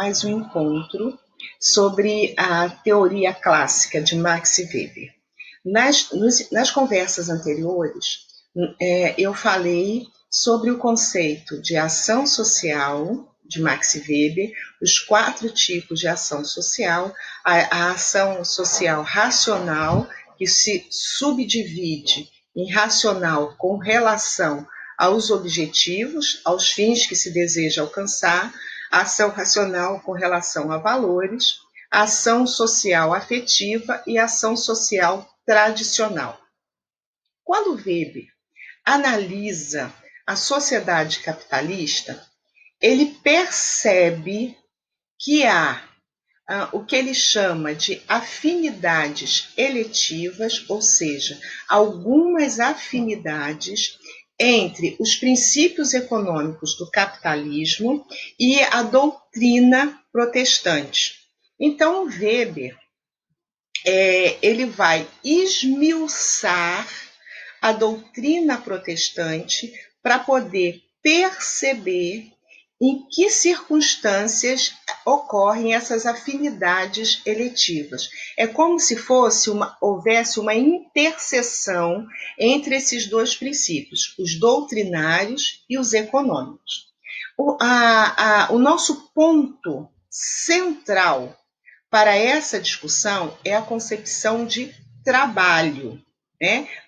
mais um encontro sobre a teoria clássica de Max Weber. Nas conversas anteriores, eu falei sobre o conceito de ação social de Max Weber, os 4 tipos de ação social, a ação social racional, que se subdivide em racional com relação aos objetivos, aos fins que se deseja alcançar, a ação racional com relação a valores, a ação social afetiva e a ação social tradicional. Quando Weber analisa a sociedade capitalista, ele percebe que há o que ele chama de afinidades eletivas, ou seja, algumas afinidades entre os princípios econômicos do capitalismo e a doutrina protestante. Então, Weber ele vai esmiuçar a doutrina protestante para poder perceber em que circunstâncias ocorrem essas afinidades eletivas. É como se houvesse uma interseção entre esses 2 princípios, os doutrinários e os econômicos. O nosso ponto central para essa discussão é a concepção de trabalho.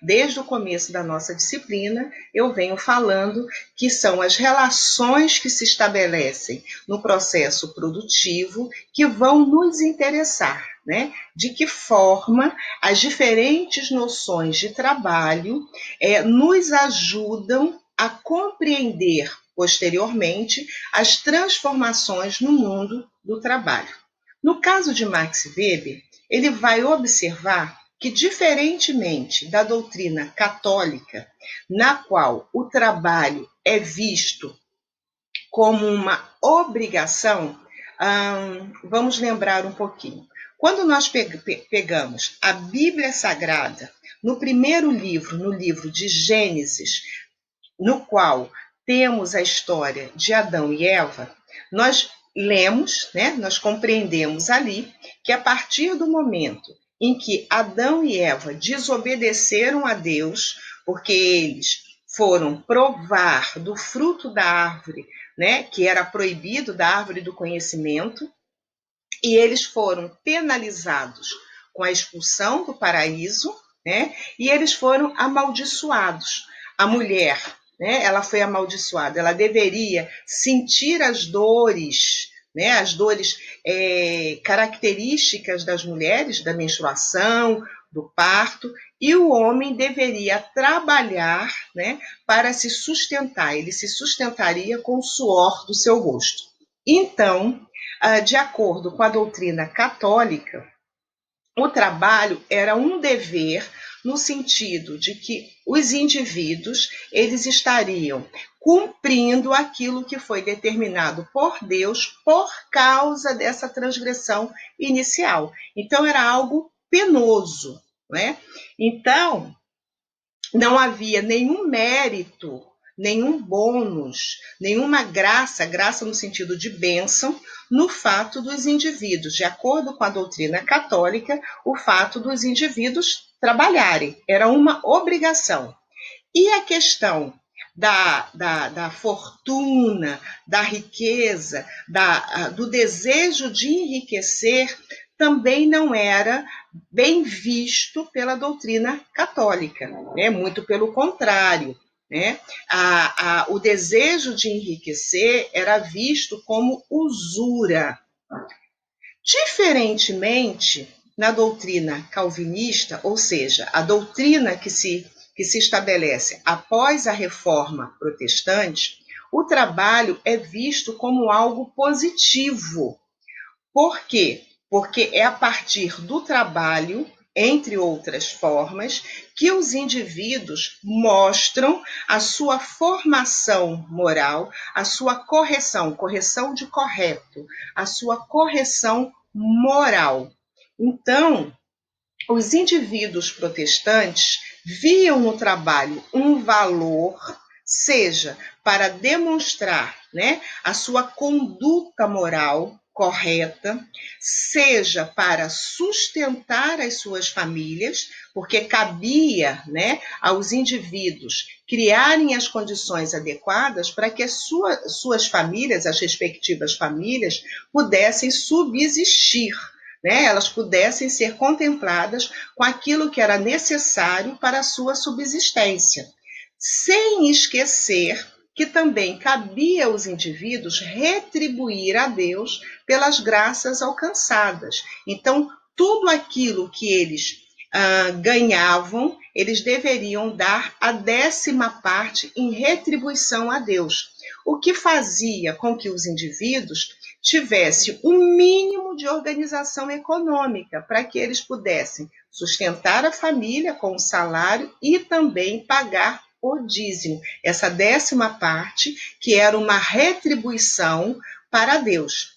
Desde o começo da nossa disciplina, eu venho falando que são as relações que se estabelecem no processo produtivo que vão nos interessar, de que forma as diferentes noções de trabalho nos ajudam a compreender posteriormente as transformações no mundo do trabalho. No caso de Max Weber, ele vai observar que, diferentemente da doutrina católica, na qual o trabalho é visto como uma obrigação, vamos lembrar um pouquinho. Quando nós pegamos a Bíblia Sagrada, no primeiro livro, no livro de Gênesis, no qual temos a história de Adão e Eva, nós lemos, nós compreendemos ali que a partir do momento em que Adão e Eva desobedeceram a Deus, porque eles foram provar do fruto da árvore, que era proibido, da árvore do conhecimento, e eles foram penalizados com a expulsão do paraíso, e eles foram amaldiçoados. A mulher, ela foi amaldiçoada, ela deveria sentir as dores, características das mulheres, da menstruação, do parto, e o homem deveria trabalhar, para se sustentar. Ele se sustentaria com o suor do seu rosto. Então, de acordo com a doutrina católica, o trabalho era um dever no sentido de que os indivíduos eles estariam cumprindo aquilo que foi determinado por Deus por causa dessa transgressão inicial. Então, era algo penoso. Então, não havia nenhum mérito, nenhum bônus, nenhuma graça no sentido de bênção, no fato dos indivíduos, de acordo com a doutrina católica, o fato dos indivíduos trabalharem, era uma obrigação. E a questão da fortuna, da riqueza, do desejo de enriquecer, também não era bem visto pela doutrina católica, muito pelo contrário. O desejo de enriquecer era visto como usura. Diferentemente, na doutrina calvinista, ou seja, a doutrina que se estabelece após a reforma protestante, o trabalho é visto como algo positivo. Por quê? Porque é a partir do trabalho, entre outras formas, que os indivíduos mostram a sua formação moral, a sua correção de correto, a sua correção moral. Então, os indivíduos protestantes viam no trabalho um valor, seja para demonstrar a sua conduta moral, correta, seja para sustentar as suas famílias, porque cabia, né, aos indivíduos criarem as condições adequadas para que as suas famílias, as respectivas famílias, pudessem subsistir, né, elas pudessem ser contempladas com aquilo que era necessário para a sua subsistência, sem esquecer que também cabia aos indivíduos retribuir a Deus pelas graças alcançadas. Então, tudo aquilo que eles ganhavam, eles deveriam dar a 10ª parte em retribuição a Deus, o que fazia com que os indivíduos tivessem um mínimo de organização econômica para que eles pudessem sustentar a família com o salário e também pagar o dízimo, essa 10ª parte, que era uma retribuição para Deus.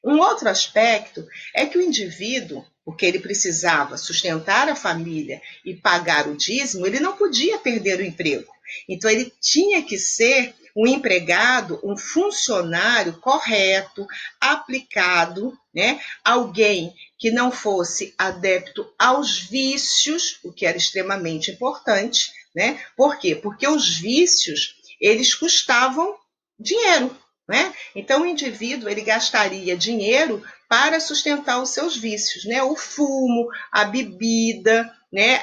Um outro aspecto é que o indivíduo, porque ele precisava sustentar a família e pagar o dízimo, ele não podia perder o emprego. Então, ele tinha que ser um empregado, um funcionário correto, aplicado, né? Alguém que não fosse adepto aos vícios, o que era extremamente importante, né? Por quê? Porque os vícios, eles custavam dinheiro, né? Então, o indivíduo ele gastaria dinheiro para sustentar os seus vícios, né? O fumo, a bebida, né?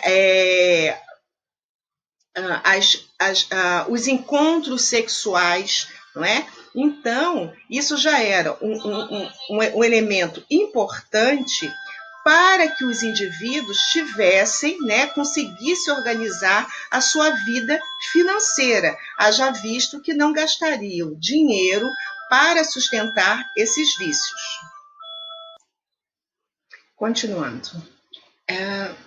Os encontros sexuais, não é? Então, isso já era um elemento importante para que os indivíduos tivessem, né, conseguissem organizar a sua vida financeira, haja visto que não gastariam dinheiro para sustentar esses vícios. Continuando.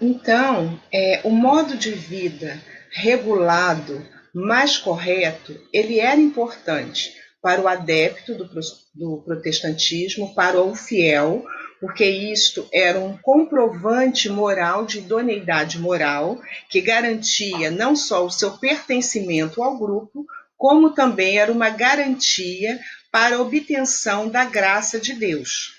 Então, o modo de vida regulado, mais correto, ele era importante para o adepto do protestantismo, para o fiel, porque isto era um comprovante moral de idoneidade moral, que garantia não só o seu pertencimento ao grupo, como também era uma garantia para a obtenção da graça de Deus.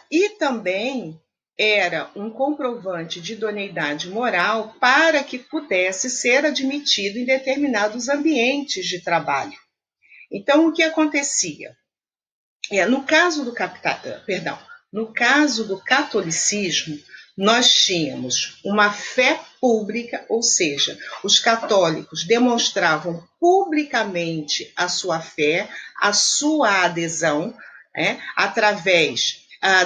E também era um comprovante de idoneidade moral para que pudesse ser admitido em determinados ambientes de trabalho. Então, o que acontecia? No caso do catolicismo, nós tínhamos uma fé pública, ou seja, os católicos demonstravam publicamente a sua fé, a sua adesão, através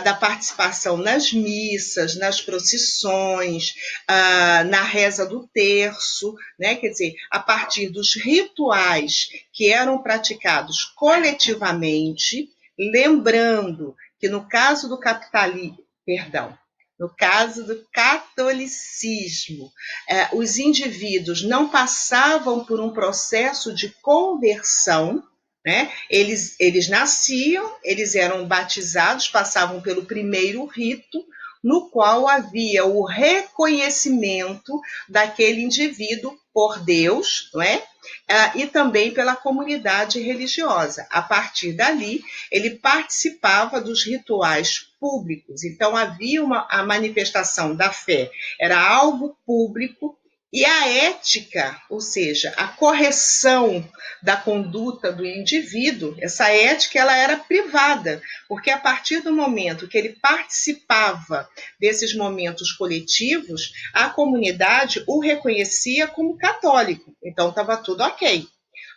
da participação nas missas, nas procissões, na reza do terço, né? Quer dizer, a partir dos rituais que eram praticados coletivamente, lembrando que no caso do catolicismo, os indivíduos não passavam por um processo de conversão, né? Eles nasciam, eles eram batizados, passavam pelo primeiro rito, no qual havia o reconhecimento daquele indivíduo por Deus, não é? E também pela comunidade religiosa. A partir dali, ele participava dos rituais públicos. Então, havia a manifestação da fé, era algo público, e a ética, ou seja, a correção da conduta do indivíduo, essa ética ela era privada, porque a partir do momento que ele participava desses momentos coletivos, a comunidade o reconhecia como católico, então estava tudo ok.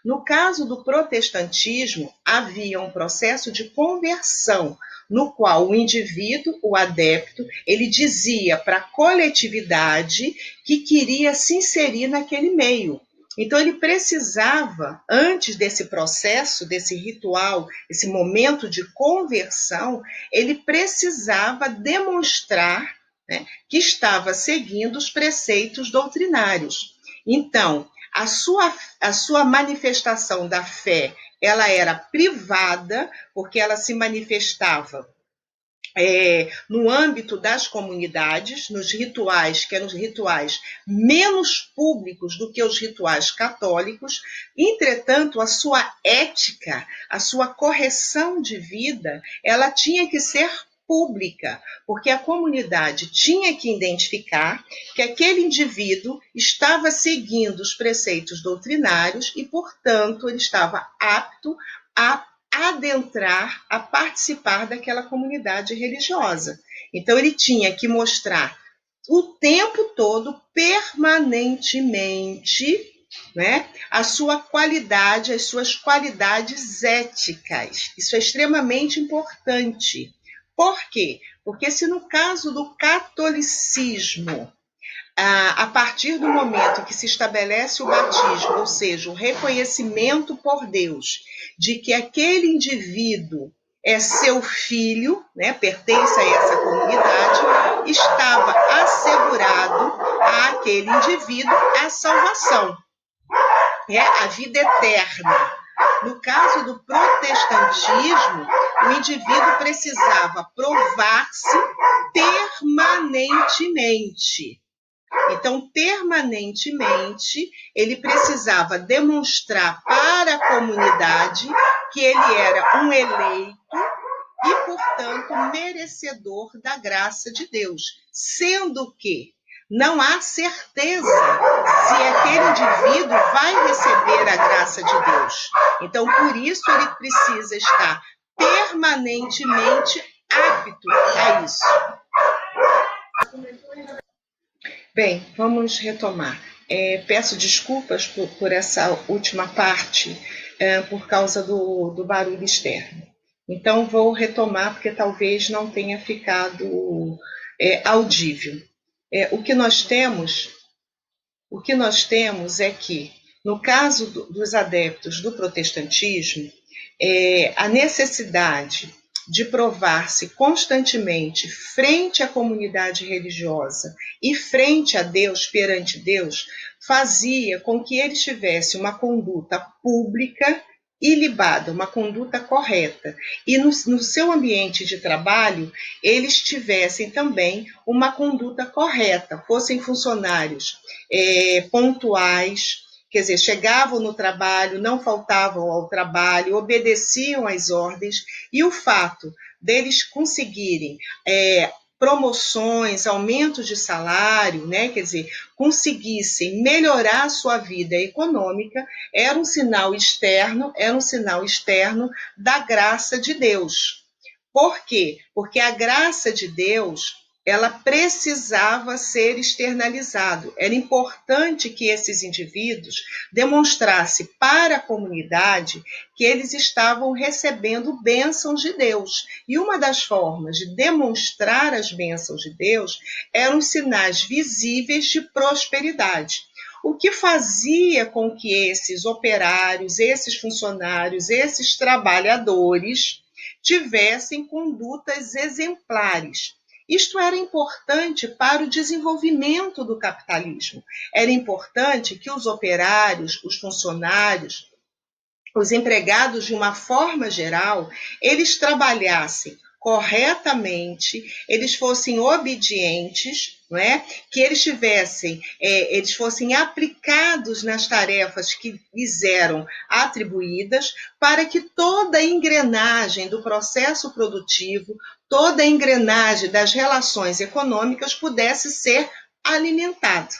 No caso do protestantismo, havia um processo de conversão, no qual o indivíduo, o adepto, ele dizia para a coletividade que queria se inserir naquele meio. Então, ele precisava, antes desse processo, desse ritual, esse momento de conversão, ele precisava demonstrar, né, que estava seguindo os preceitos doutrinários. Então, a sua manifestação da fé, ela era privada, porque ela se manifestava no âmbito das comunidades, nos rituais, que eram os rituais menos públicos do que os rituais católicos. Entretanto, a sua ética, a sua correção de vida, ela tinha que ser pública, porque a comunidade tinha que identificar que aquele indivíduo estava seguindo os preceitos doutrinários e, portanto, ele estava apto a adentrar, a participar daquela comunidade religiosa. Então, ele tinha que mostrar o tempo todo, permanentemente, né, a sua qualidade, as suas qualidades éticas. Isso é extremamente importante. Por quê? Porque se no caso do catolicismo, a partir do momento que se estabelece o batismo, ou seja, o reconhecimento por Deus de que aquele indivíduo é seu filho, né, pertence a essa comunidade, estava assegurado àquele indivíduo a salvação, a vida eterna. No caso do protestantismo, o indivíduo precisava provar-se permanentemente. Então, permanentemente, ele precisava demonstrar para a comunidade que ele era um eleito e, portanto, merecedor da graça de Deus, sendo que não há certeza se aquele indivíduo vai receber a graça de Deus. Então, por isso, ele precisa estar permanentemente apto a isso. Bem, vamos retomar. Peço desculpas por essa última parte, por causa do barulho externo. Então, vou retomar, porque talvez não tenha ficado audível. O que nós temos é que, no caso dos adeptos do protestantismo, a necessidade de provar-se constantemente frente à comunidade religiosa e frente a Deus, perante Deus, fazia com que eles tivessem uma conduta pública ilibada, uma conduta correta. E no seu ambiente de trabalho, eles tivessem também uma conduta correta, fossem funcionários pontuais, quer dizer, chegavam no trabalho, não faltavam ao trabalho, obedeciam às ordens, e o fato deles conseguirem promoções, aumentos de salário, né, quer dizer, conseguissem melhorar a sua vida econômica, era um sinal externo da graça de Deus. Por quê? Porque a graça de Deus, ela precisava ser externalizado. Era importante que esses indivíduos demonstrassem para a comunidade que eles estavam recebendo bênçãos de Deus. E uma das formas de demonstrar as bênçãos de Deus eram os sinais visíveis de prosperidade. O que fazia com que esses operários, esses funcionários, esses trabalhadores tivessem condutas exemplares. Isto era importante para o desenvolvimento do capitalismo. Era importante que os operários, os funcionários, os empregados, de uma forma geral, eles trabalhassem corretamente, eles fossem obedientes, não é? Que eles eles fossem aplicados nas tarefas que lhes eram atribuídas, para que toda a engrenagem do processo produtivo, toda a engrenagem das relações econômicas pudesse ser alimentada.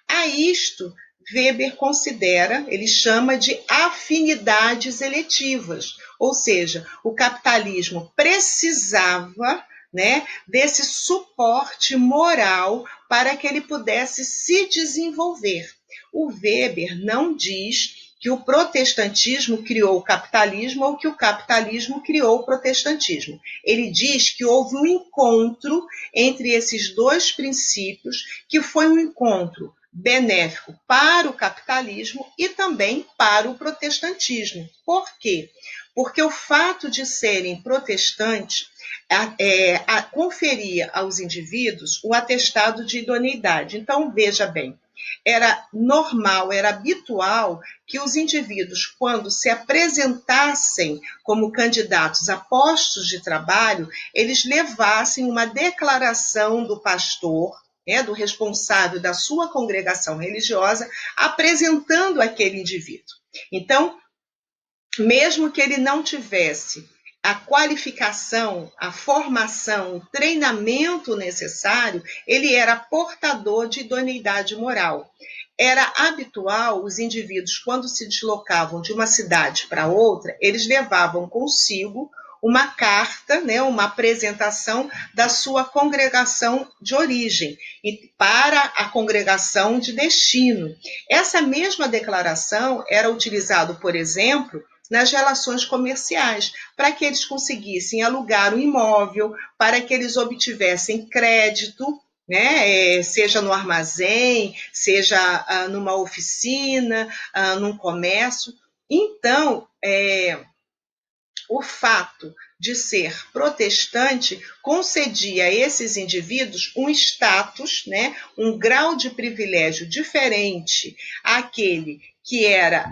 A isto, Weber considera, ele chama de afinidades eletivas, ou seja, o capitalismo precisava, né, desse suporte moral para que ele pudesse se desenvolver. O Weber não diz que o protestantismo criou o capitalismo ou que o capitalismo criou o protestantismo. Ele diz que houve um encontro entre esses dois princípios, que foi um encontro benéfico para o capitalismo e também para o protestantismo. Por quê? Porque o fato de serem protestantes conferia aos indivíduos o atestado de idoneidade. Então, veja bem, era normal, era habitual que os indivíduos, quando se apresentassem como candidatos a postos de trabalho, eles levassem uma declaração do pastor, do responsável da sua congregação religiosa, apresentando aquele indivíduo. Então, mesmo que ele não tivesse a qualificação, a formação, o treinamento necessário, ele era portador de idoneidade moral. Era habitual os indivíduos, quando se deslocavam de uma cidade para outra, eles levavam consigo uma carta, uma apresentação da sua congregação de origem e para a congregação de destino. Essa mesma declaração era utilizada, por exemplo, nas relações comerciais, para que eles conseguissem alugar um imóvel, para que eles obtivessem crédito, seja no armazém, seja numa oficina, num comércio. Então, o fato de ser protestante concedia a esses indivíduos um status, um grau de privilégio diferente àquele que era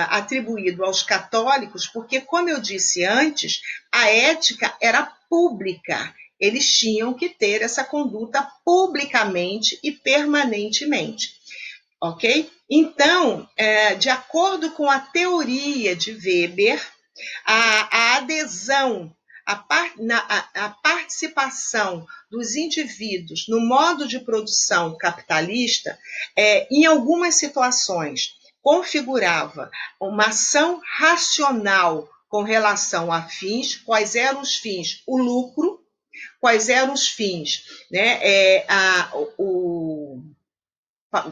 atribuído aos católicos, porque, como eu disse antes, a ética era pública. Eles tinham que ter essa conduta publicamente e permanentemente. Ok? Então, de acordo com a teoria de Weber, a adesão, a participação dos indivíduos no modo de produção capitalista, em algumas situações, configurava uma ação racional com relação a fins. Quais eram os fins? O lucro. Quais eram os fins?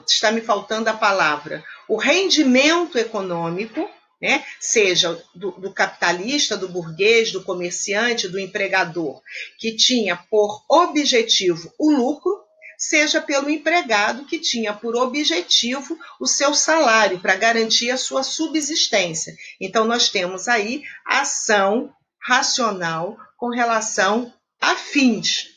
Está me faltando a palavra. O rendimento econômico, seja do capitalista, do burguês, do comerciante, do empregador, que tinha por objetivo o lucro, seja pelo empregado, que tinha por objetivo o seu salário, para garantir a sua subsistência. Então, nós temos aí a ação racional com relação a fins.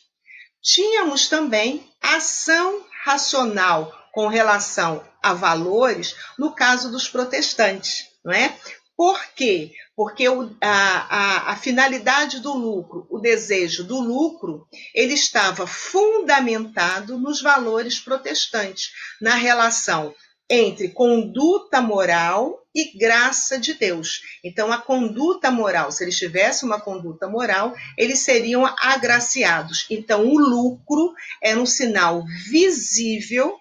Tínhamos também ação racional com relação a valores, no caso dos protestantes, não é? Por quê? Porque a finalidade do lucro, o desejo do lucro, ele estava fundamentado nos valores protestantes, na relação entre conduta moral e graça de Deus. Então, a conduta moral, se eles tivessem uma conduta moral, eles seriam agraciados. Então, o lucro era um sinal visível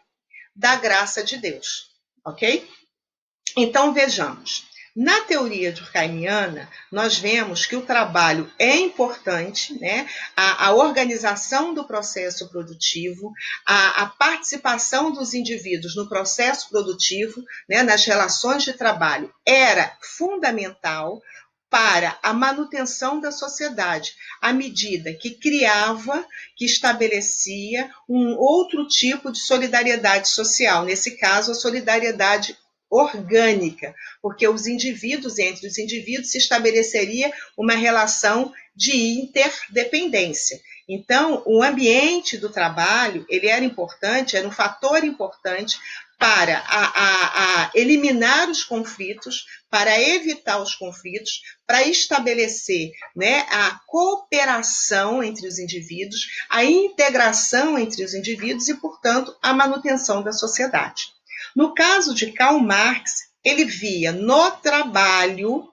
da graça de Deus, ok? Então, vejamos. Na teoria durkheimiana, nós vemos que o trabalho é importante, a organização do processo produtivo, a participação dos indivíduos no processo produtivo, nas relações de trabalho, era fundamental para a manutenção da sociedade, à medida que criava, que estabelecia um outro tipo de solidariedade social, nesse caso, a solidariedade orgânica, porque entre os indivíduos se estabeleceria uma relação de interdependência. Então, o ambiente do trabalho, ele era importante, era um fator importante para eliminar os conflitos, para evitar os conflitos, para estabelecer a cooperação entre os indivíduos, a integração entre os indivíduos e, portanto, a manutenção da sociedade. No caso de Karl Marx, ele via no trabalho,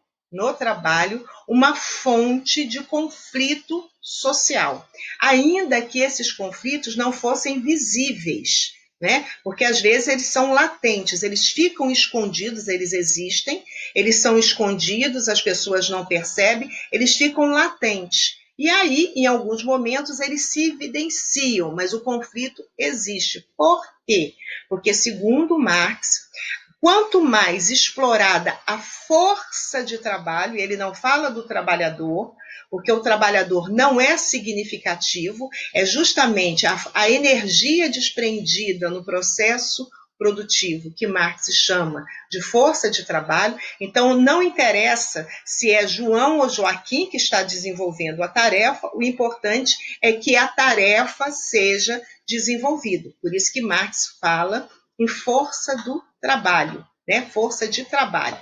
uma fonte de conflito social, ainda que esses conflitos não fossem visíveis, porque às vezes eles são latentes, eles ficam escondidos, eles existem, eles são escondidos, as pessoas não percebem, eles ficam latentes. E aí, em alguns momentos, eles se evidenciam, mas o conflito existe. Por quê? Porque, segundo Marx, quanto mais explorada a força de trabalho, e ele não fala do trabalhador, porque o trabalhador não é significativo, é justamente a energia desprendida no processo produtivo, que Marx chama de força de trabalho. Então, não interessa se é João ou Joaquim que está desenvolvendo a tarefa, o importante é que a tarefa seja desenvolvida. Por isso que Marx fala em força do trabalho, né? Força de trabalho.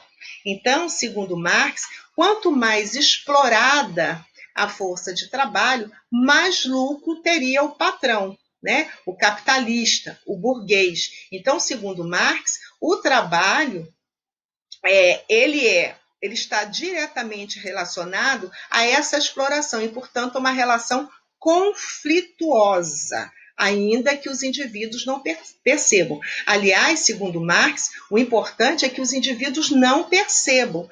Então, segundo Marx, quanto mais explorada a força de trabalho, mais lucro teria o patrão, né? O capitalista, o burguês. Então, segundo Marx, o trabalho ele está diretamente relacionado a essa exploração e, portanto, uma relação conflituosa, ainda que os indivíduos não percebam. Aliás, segundo Marx, o importante é que os indivíduos não percebam.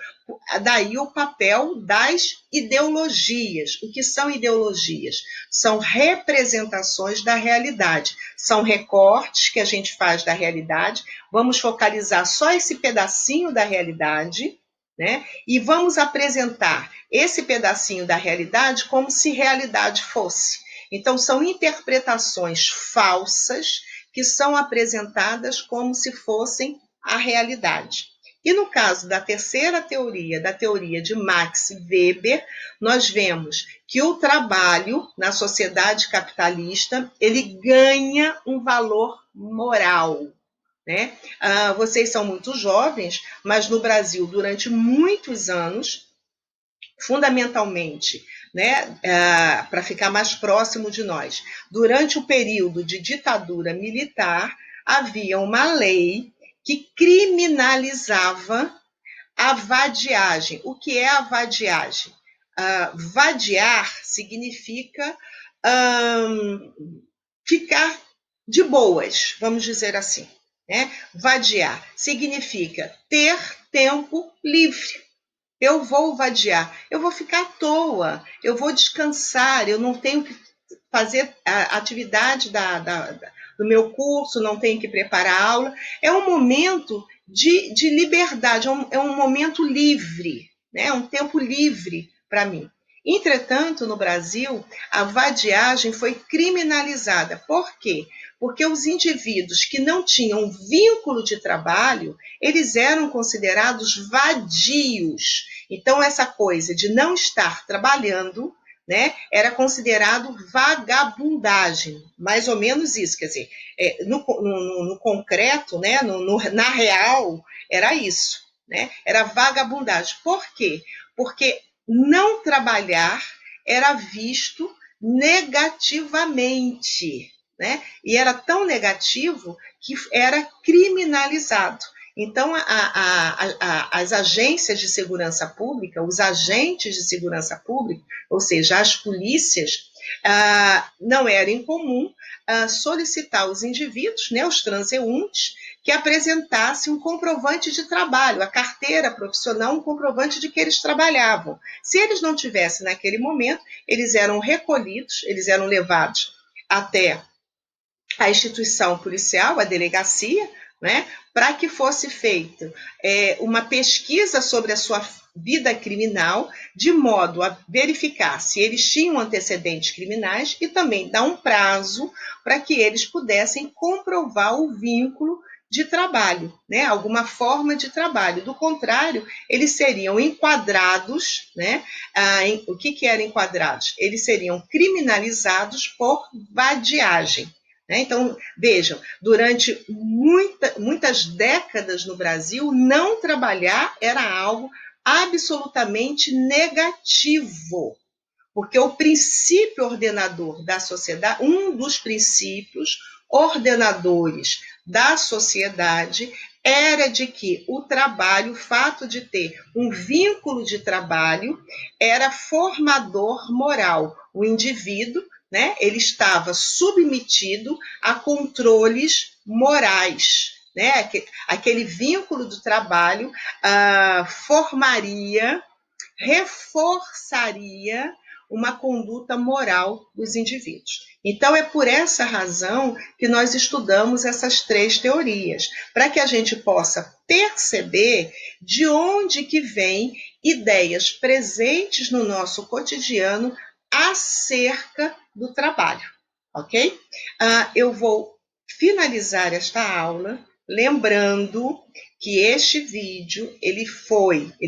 Daí o papel das ideologias. O que são ideologias? São representações da realidade, são recortes que a gente faz da realidade. Vamos focalizar só esse pedacinho da realidade, né? E vamos apresentar esse pedacinho da realidade como se realidade fosse. Então, são interpretações falsas que são apresentadas como se fossem a realidade. E no caso da terceira teoria, da teoria de Max Weber, nós vemos que o trabalho na sociedade capitalista, ele ganha um valor moral, né? Vocês são muito jovens, mas no Brasil, durante muitos anos, fundamentalmente, né, para ficar mais próximo de nós, durante o período de ditadura militar, havia uma lei que criminalizava a vadiagem. O que é a vadiagem? Vadiar significa ficar de boas, vamos dizer assim, né? Vadiar significa ter tempo livre. Eu vou vadiar, eu vou ficar à toa, eu vou descansar, eu não tenho que fazer a atividade do meu curso, não tenho que preparar a aula. É um momento de liberdade, é um momento livre, né? É um tempo livre para mim. Entretanto, no Brasil, a vadiagem foi criminalizada. Por quê? Porque os indivíduos que não tinham vínculo de trabalho, eles eram considerados vadios. Então, essa coisa de não estar trabalhando, né, era considerado vagabundagem, mais ou menos isso, quer dizer, no concreto, né, na real, era isso, né, era vagabundagem. Por quê? Porque não trabalhar era visto negativamente, né, e era tão negativo que era criminalizado. Então, as agências de segurança pública, os agentes de segurança pública, ou seja, as polícias, não era incomum solicitar aos indivíduos, né, os transeuntes, que apresentassem um comprovante de trabalho, a carteira profissional, um comprovante de que eles trabalhavam. Se eles não tivessem naquele momento, eles eram recolhidos, eles eram levados até a instituição policial, a delegacia, né, para que fosse feita uma pesquisa sobre a sua vida criminal, de modo a verificar se eles tinham antecedentes criminais e também dar um prazo para que eles pudessem comprovar o vínculo de trabalho, né, alguma forma de trabalho. Do contrário, eles seriam enquadrados, né, o que eram enquadrados? Eles seriam criminalizados por vadiagem. Então, vejam, durante muitas décadas no Brasil, não trabalhar era algo absolutamente negativo, porque o princípio ordenador da sociedade, um dos princípios ordenadores da sociedade, era de que o trabalho, o fato de ter um vínculo de trabalho, era formador moral. O indivíduo, né, ele estava submetido a controles morais, né? Aquele vínculo do trabalho reforçaria uma conduta moral dos indivíduos. Então, é por essa razão que nós estudamos essas três teorias, para que a gente possa perceber de onde que vêm ideias presentes no nosso cotidiano acerca do trabalho, ok? Eu vou finalizar esta aula lembrando que este vídeo ele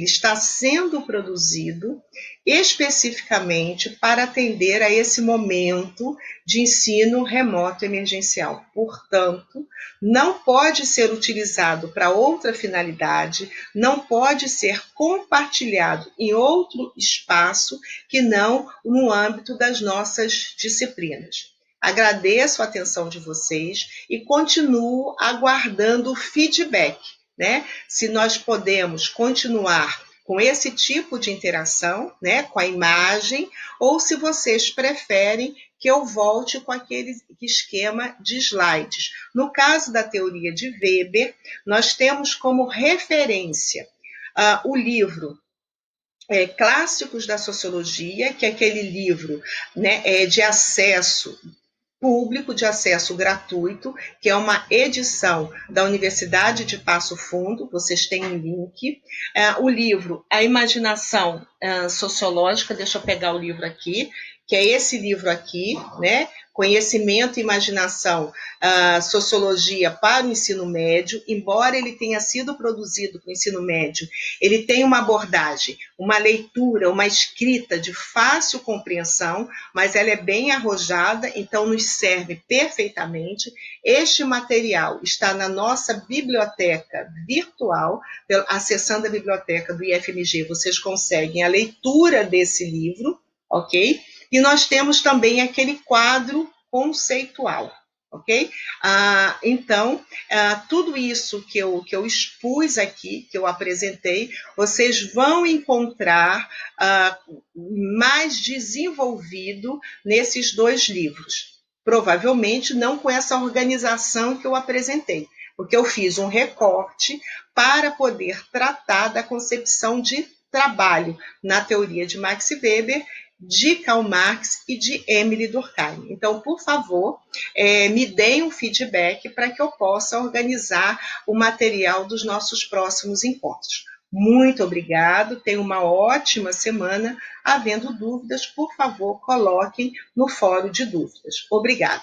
está sendo produzido especificamente para atender a esse momento de ensino remoto emergencial. Portanto, não pode ser utilizado para outra finalidade, não pode ser compartilhado em outro espaço que não no âmbito das nossas disciplinas. Agradeço a atenção de vocês e continuo aguardando o feedback, né? Se nós podemos continuar com esse tipo de interação, né, com a imagem, ou se vocês preferem que eu volte com aquele esquema de slides. No caso da teoria de Weber, nós temos como referência o livro Clássicos da Sociologia, que é aquele livro, né, de acesso público, de acesso gratuito, que é uma edição da Universidade de Passo Fundo, vocês têm um link. O livro A Imaginação Sociológica, deixa eu pegar o livro aqui, que é esse livro aqui, né? Conhecimento e Imaginação, Sociologia para o Ensino Médio. Embora ele tenha sido produzido para o ensino médio, ele tem uma abordagem, uma leitura, uma escrita de fácil compreensão, mas ela é bem arrojada, então nos serve perfeitamente. Este material está na nossa biblioteca virtual, acessando a biblioteca do IFMG, vocês conseguem a leitura desse livro, ok? E nós temos também aquele quadro conceitual, ok? Então, tudo isso que eu expus aqui, que eu apresentei, vocês vão encontrar mais desenvolvido nesses 2 livros. Provavelmente não com essa organização que eu apresentei, porque eu fiz um recorte para poder tratar da concepção de trabalho na teoria de Max Weber, de Karl Marx e de Emile Durkheim. Então, por favor, me deem um feedback para que eu possa organizar o material dos nossos próximos encontros. Muito obrigado, tenham uma ótima semana. Havendo dúvidas, por favor, coloquem no fórum de dúvidas. Obrigada.